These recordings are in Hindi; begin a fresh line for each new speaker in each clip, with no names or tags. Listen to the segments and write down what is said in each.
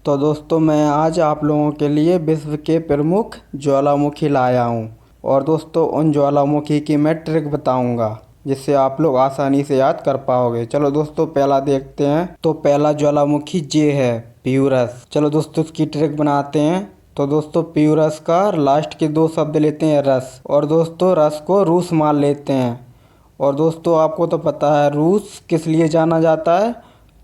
तो दोस्तों मैं आज आप लोगों के लिए विश्व के प्रमुख ज्वालामुखी लाया हूँ और दोस्तों उन ज्वालामुखी की मैं ट्रिक बताऊँगा जिससे आप लोग आसानी से याद कर पाओगे। चलो दोस्तों पहला देखते हैं। तो पहला ज्वालामुखी ये है प्यूरस। चलो दोस्तों इसकी ट्रिक बनाते हैं। तो दोस्तों प्यूरस का लास्ट के 2 शब्द लेते हैं रस, और दोस्तों रस को रूस मान लेते हैं। और दोस्तों आपको तो पता है रूस किस लिए जाना जाता है।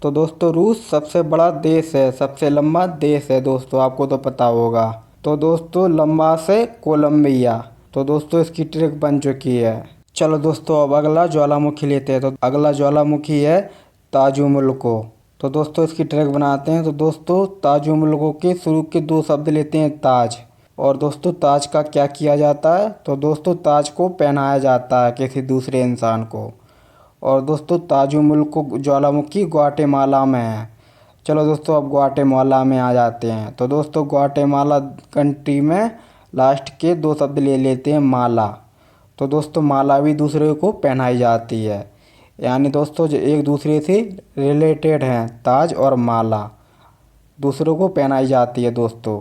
तो दोस्तों रूस सबसे बड़ा देश है, सबसे लंबा देश है दोस्तों, आपको तो पता होगा। तो दोस्तों लंबा से कोलंबिया। तो दोस्तों इसकी ट्रिक बन चुकी है। चलो दोस्तों अब अगला ज्वालामुखी लेते हैं। तो अगला ज्वालामुखी है ताजुमुल्को। तो दोस्तों इसकी ट्रिक बनाते हैं। तो दोस्तों ताजुमुल्को के शुरू के 2 शब्द लेते हैं ताज। और दोस्तों ताज का क्या किया जाता है। तो दोस्तों ताज को पहनाया जाता है किसी दूसरे इंसान को। और दोस्तों ताजुमुल्को ज्वालामुखी ग्वाटेमाला में है। चलो दोस्तों अब ग्वाटेमाला में आ जाते हैं। तो दोस्तों ग्वाटेमाला कंट्री में लास्ट के 2 शब्द ले लेते हैं माला। तो दोस्तों माला भी दूसरे को पहनाई जाती है, यानी दोस्तों जो एक दूसरे से रिलेटेड हैं ताज और माला दूसरों को पहनाई जाती है दोस्तों।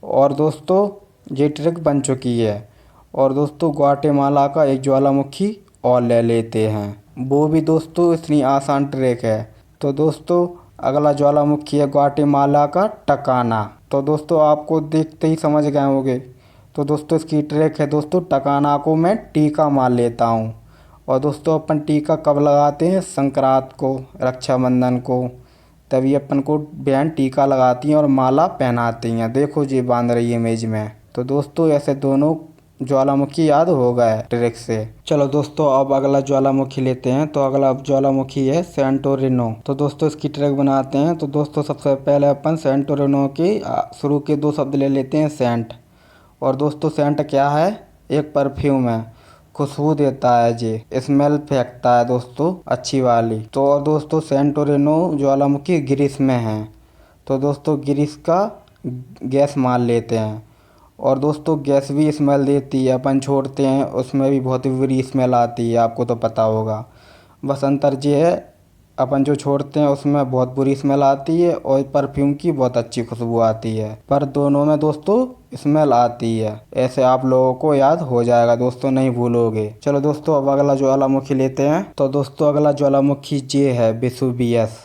और दोस्तों ये ट्रिक बन चुकी है। और दोस्तों ग्वाटेमाला का एक ज्वालामुखी और ले लेते हैं, वो भी दोस्तों इतनी आसान ट्रिक है। तो दोस्तों अगला ज्वालामुखी है ग्वाटेमाला का टकाना। तो दोस्तों आपको देखते ही समझ गए होंगे। तो दोस्तों इसकी ट्रिक है दोस्तों टकाना को मैं टीका मान लेता हूँ। और दोस्तों अपन टीका कब लगाते हैं, संक्रांत को, रक्षाबंधन को, तभी अपन को बहन टीका लगाती हैं और माला पहनाती हैं। देखो जी बांध रही है इमेज में। तो दोस्तों ऐसे दोनों ज्वालामुखी याद हो गए ट्रिक से। चलो दोस्तों अब अगला ज्वालामुखी लेते हैं। तो अगला ज्वालामुखी है सेंटोरिनो। तो दोस्तों इसकी ट्रिक बनाते हैं। तो दोस्तों सबसे पहले अपन सेंटोरिनो के शुरू के 2 शब्द ले लेते हैं सेंट। और दोस्तों सेंट क्या है, एक परफ्यूम है, खुशबू देता है, जी स्मेल फेंकता है दोस्तों अच्छी वाली। तो और दोस्तों सेंटोरिनो ज्वालामुखी ग्रीस में है। तो दोस्तों ग्रीस का गैस मान लेते हैं। और दोस्तों गैस भी स्मेल देती है, अपन छोड़ते हैं उसमें भी बहुत ही बुरी स्मेल आती है, आपको तो पता होगा। बस अंतर ये है अपन जो छोड़ते हैं उसमें बहुत बुरी स्मेल आती है और परफ्यूम की बहुत अच्छी खुशबू आती है, पर दोनों में दोस्तों स्मेल आती है। ऐसे आप लोगों को याद हो जाएगा दोस्तों, नहीं भूलोगे। चलो दोस्तों अब अगला ज्वालामुखी लेते हैं। तो दोस्तों अगला ज्वालामुखी ये है वेसुवियस।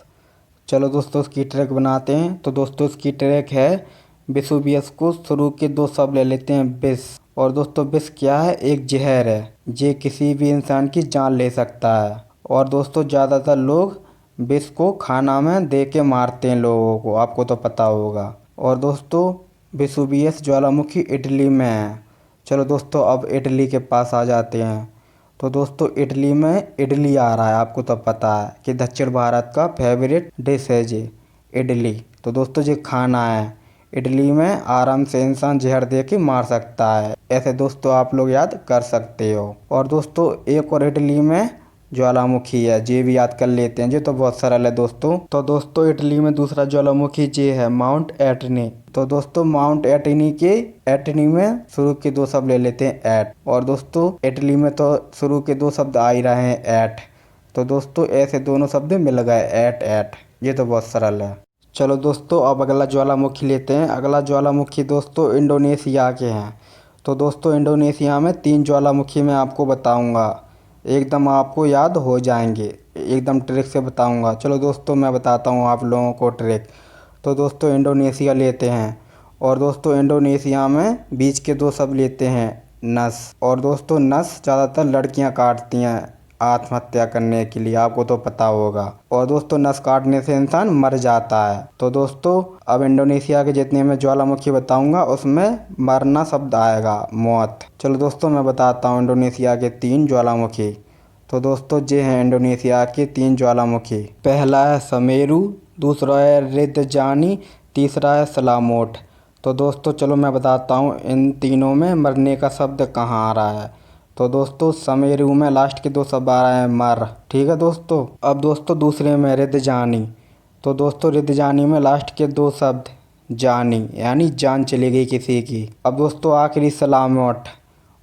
चलो दोस्तों इसकी ट्रिक बनाते हैं। तो दोस्तों इसकी ट्रिक है वेसुवियस को शुरू के 2 शब्द ले लेते हैं विष। और दोस्तों विष क्या है, एक जहर है, ये किसी भी इंसान की जान ले सकता है। और दोस्तों ज़्यादातर लोग विष को खाना में दे के मारते हैं लोगों को, आपको तो पता होगा। और दोस्तों वेसुवियस ज्वालामुखी इटली में है। चलो दोस्तों अब इटली के पास आ जाते हैं। तो दोस्तों इटली में इडली आ रहा है, आपको तो पता है कि दक्षिण भारत का फेवरेट डिश है जी इडली। तो दोस्तों ये खाना है, इडली में आराम से इंसान जहर दे के मार सकता है। ऐसे दोस्तों आप लोग याद कर सकते हो। और दोस्तों एक और इटली में ज्वालामुखी है, ये भी याद कर लेते हैं, ये तो बहुत सरल है दोस्तों। तो दोस्तों इटली में दूसरा ज्वालामुखी ये है माउंट एटनी। तो दोस्तों माउंट एटनी के एटनी में शुरू के 2 शब्द ले लेते हैं एट। और दोस्तों इटली में तो शुरू के 2 शब्द आ ही रहे हैं एट। तो दोस्तों ऐसे दोनों शब्द मिल गए एट एट, ये तो बहुत सरल है। चलो दोस्तों अब अगला ज्वालामुखी लेते हैं। अगला ज्वालामुखी दोस्तों इंडोनेशिया के हैं। तो दोस्तों इंडोनेशिया में 3 ज्वालामुखी मैं आपको बताऊंगा, एकदम आपको याद हो जाएंगे, एकदम ट्रिक से बताऊंगा। चलो दोस्तों मैं बताता हूँ आप लोगों को ट्रिक। तो दोस्तों इंडोनेशिया लेते हैं। और दोस्तों इंडोनेशिया में बीच के 2 शब्द लेते हैं नस। और दोस्तों नस ज़्यादातर लड़कियाँ काटती हैं आत्महत्या करने के लिए, आपको तो पता होगा। और दोस्तों नस काटने से इंसान मर जाता है। तो दोस्तों अब इंडोनेशिया के जितने मैं ज्वालामुखी बताऊंगा उसमें मरना शब्द आएगा, मौत। चलो दोस्तों मैं बताता हूँ इंडोनेशिया के 3 ज्वालामुखी। तो दोस्तों ये हैं इंडोनेशिया के 3 ज्वालामुखी। पहला है समेरु, दूसरा है रिदजानी, तीसरा है सलामोट। तो दोस्तों चलो मैं बताता हूँ इन तीनों में मरने का शब्द कहाँ आ रहा है। तो दोस्तों समेरु में लास्ट के 2 शब्द आ रहे हैं मर, ठीक है दोस्तों। अब दोस्तों दूसरे में रिदजानी। तो दोस्तों रिदजानी में लास्ट के 2 शब्द जानी, यानी जान चली गई किसी की। अब दोस्तों आखिरी सलामोट।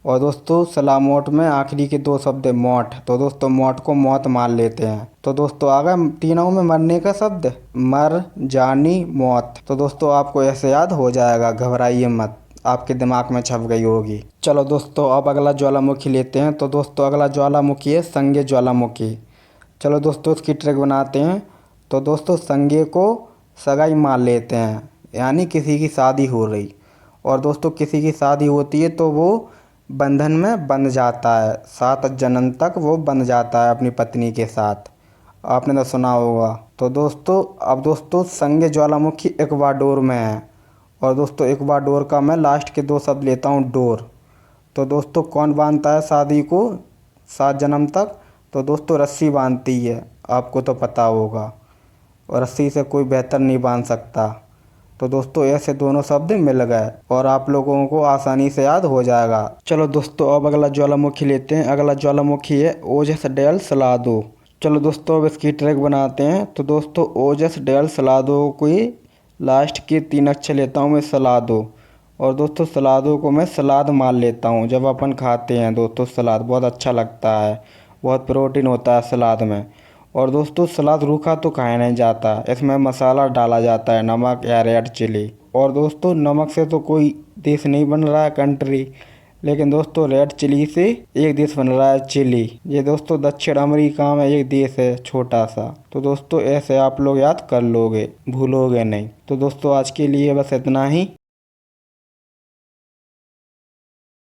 और दोस्तों सलामोट में आखिरी के दो शब्द है मोट, तो दोस्तों मोट को मौत मान लेते हैं। तो दोस्तों आ गए तीनों में मरने का शब्द, मर, जानी, मौत। तो दोस्तों आपको ऐसे याद हो जाएगा, घबराइए मत, आपके दिमाग में छप गई होगी। चलो दोस्तों अब अगला ज्वालामुखी लेते हैं। तो दोस्तों अगला ज्वालामुखी है संज्ञा ज्वालामुखी। चलो दोस्तों उसकी ट्रिक बनाते हैं। तो दोस्तों संज्ञा को सगाई मान लेते हैं, यानी किसी की शादी हो रही। और दोस्तों किसी की शादी होती है तो वो बंधन में बंध जाता है, 7 जन्म तक वो बंध जाता है अपनी पत्नी के साथ, आपने तो सुना होगा। तो दोस्तों अब दोस्तों संज्ञा ज्वालामुखी इक्वाडोर में है। और दोस्तों इक्वाडोर का मैं लास्ट के दो शब्द लेता हूँ, डोर। तो दोस्तों कौन बांधता है शादी को 7 जन्म तक? तो दोस्तों रस्सी बांधती है, आपको तो पता होगा, और रस्सी से कोई बेहतर नहीं बांध सकता। तो दोस्तों ऐसे दोनों शब्द मिल गए और आप लोगों को आसानी से याद हो जाएगा। चलो दोस्तों अब अगला ज्वालामुखी लेते हैं। अगला ज्वालामुखी है ओजस डेल सलादो। चलो दोस्तों अब इसकी ट्रैक बनाते हैं। तो दोस्तों ओजस डेल सलादो को लास्ट के 3 अक्षर लेता हूँ मैं, सलादो। और दोस्तों सलादों को मैं सलाद मान लेता हूँ। जब अपन खाते हैं दोस्तों सलाद बहुत अच्छा लगता है, बहुत प्रोटीन होता है सलाद में। और दोस्तों सलाद रूखा तो खाया नहीं जाता, इसमें मसाला डाला जाता है, नमक या रेड चिली। और दोस्तों नमक से तो कोई देश नहीं बन रहा है, कंट्री, लेकिन दोस्तों रेड चिली से एक देश बन रहा है, चिली। ये दोस्तों दक्षिण अमेरिका में एक देश है छोटा सा। तो दोस्तों ऐसे आप लोग याद कर लोगे, भूलोगे नहीं। तो दोस्तों आज के लिए बस इतना ही।